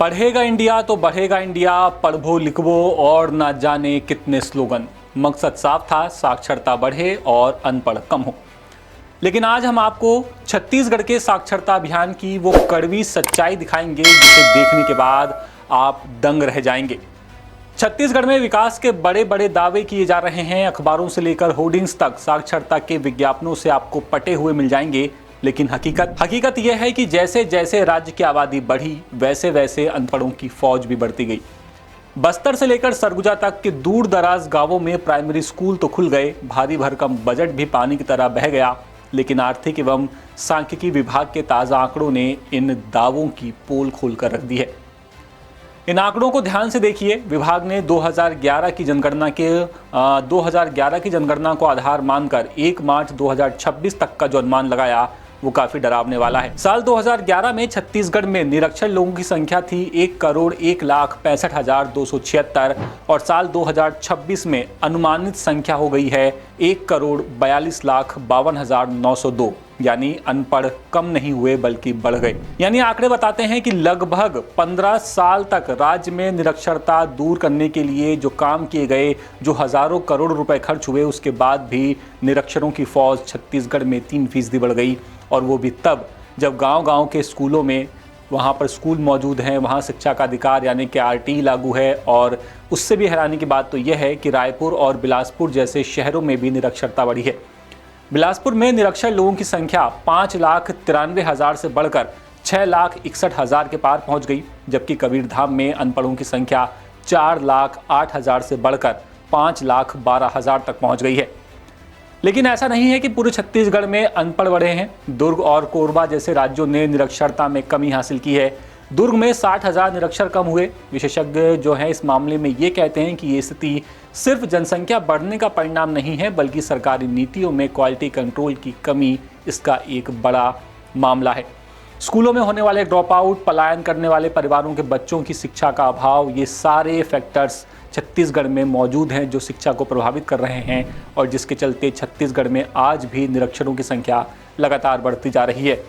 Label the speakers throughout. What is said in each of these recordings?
Speaker 1: पढ़ेगा इंडिया तो बढ़ेगा इंडिया, पढ़ो लिखो और ना जाने कितने स्लोगन। मकसद साफ था, साक्षरता बढ़े और अनपढ़ कम हो। लेकिन आज हम आपको छत्तीसगढ़ के साक्षरता अभियान की वो कड़वी सच्चाई दिखाएंगे जिसे देखने के बाद आप दंग रह जाएंगे। छत्तीसगढ़ में विकास के बड़े बड़े दावे किए जा रहे हैं। अखबारों से लेकर होर्डिंग्स तक साक्षरता के विज्ञापनों से आपको पटे हुए मिल जाएंगे। लेकिन हकीकत यह है कि जैसे जैसे राज्य की आबादी बढ़ी वैसे वैसे अनपढ़ों की फौज भी बढ़ती गई। बस्तर से लेकर सरगुजा तक के दूर दराज गांवों में प्राइमरी स्कूल तो खुल गए, भारी भरकम बजट भी पानी की तरह बह गया। लेकिन आर्थिक एवं सांख्यिकी विभाग के ताज़ा आंकड़ों ने इन दावों की पोल खोल कर रख दी है। इन आंकड़ों को ध्यान से देखिए। विभाग ने 2011 की जनगणना को आधार मानकर 1 मार्च 2026 तक का जो अनुमान लगाया वो काफी डरावने वाला है। साल 2011 में छत्तीसगढ़ में निरक्षर लोगों की संख्या थी 1,01,65,276 और साल 2026 में अनुमानित संख्या हो गई है 1,42,52,902। यानी अनपढ़ कम नहीं हुए बल्कि बढ़ गए। यानी आंकड़े बताते हैं कि लगभग 15 साल तक राज्य में निरक्षरता दूर करने के लिए जो काम किए गए, जो हजारों करोड़ रुपए खर्च हुए, उसके बाद भी निरक्षरों की फौज छत्तीसगढ़ में 3% बढ़ गई। और वो भी तब जब गांव-गांव के स्कूलों में वहाँ पर स्कूल मौजूद हैं, वहाँ शिक्षा का अधिकार यानी कि RT लागू है। और उससे भी हैरानी की बात तो यह है कि रायपुर और बिलासपुर जैसे शहरों में भी निरक्षरता बढ़ी है। बिलासपुर में निरक्षर लोगों की संख्या 5,93,000 से बढ़कर 6,61,000 के पार पहुंच गई, जबकि कबीरधाम में अनपढ़ों की संख्या 4,08,000 से बढ़कर 5,12,000 तक पहुंच गई है। लेकिन ऐसा नहीं है कि पूरे छत्तीसगढ़ में अनपढ़ बढ़े हैं। दुर्ग और कोरबा जैसे राज्यों ने निरक्षरता में कमी हासिल की है। दुर्ग में 60,000 निरक्षर कम हुए। विशेषज्ञ जो हैं इस मामले में ये कहते हैं कि ये स्थिति सिर्फ जनसंख्या बढ़ने का परिणाम नहीं है, बल्कि सरकारी नीतियों में क्वालिटी कंट्रोल की कमी इसका एक बड़ा मामला है। स्कूलों में होने वाले ड्रॉप आउट, पलायन करने वाले परिवारों के बच्चों की शिक्षा का अभाव, ये सारे फैक्टर्स छत्तीसगढ़ में मौजूद हैं जो शिक्षा को प्रभावित कर रहे हैं और जिसके चलते छत्तीसगढ़ में आज भी निरक्षरों की संख्या लगातार बढ़ती जा रही है।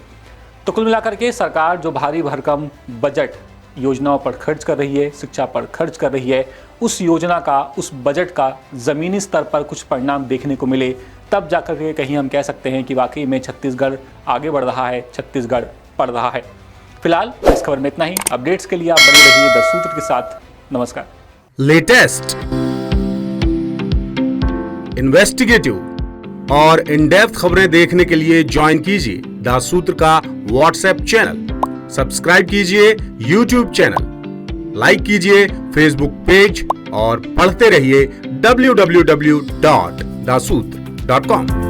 Speaker 1: तो कुल मिलाकर के सरकार जो भारी भरकम बजट योजनाओं पर खर्च कर रही है, शिक्षा पर खर्च कर रही है, उस योजना का, उस बजट का ज़मीनी स्तर पर कुछ परिणाम देखने को मिले, तब जाकर के कहीं हम कह सकते हैं कि वाकई में छत्तीसगढ़ आगे बढ़ रहा है, छत्तीसगढ़ पढ़ रहा है। फिलहाल इस खबर में इतना ही। अपडेट्स के लिए आप बने रहिए द सूत्र के साथ। नमस्कार।
Speaker 2: लेटेस्ट, इन्वेस्टिगेटिव और इन डेप्थ खबरें देखने के लिए ज्वाइन कीजिए द सूत्र का व्हाट्सएप चैनल, सब्सक्राइब कीजिए यूट्यूब चैनल, लाइक कीजिए फेसबुक पेज और पढ़ते रहिए www.daसूत्र.com।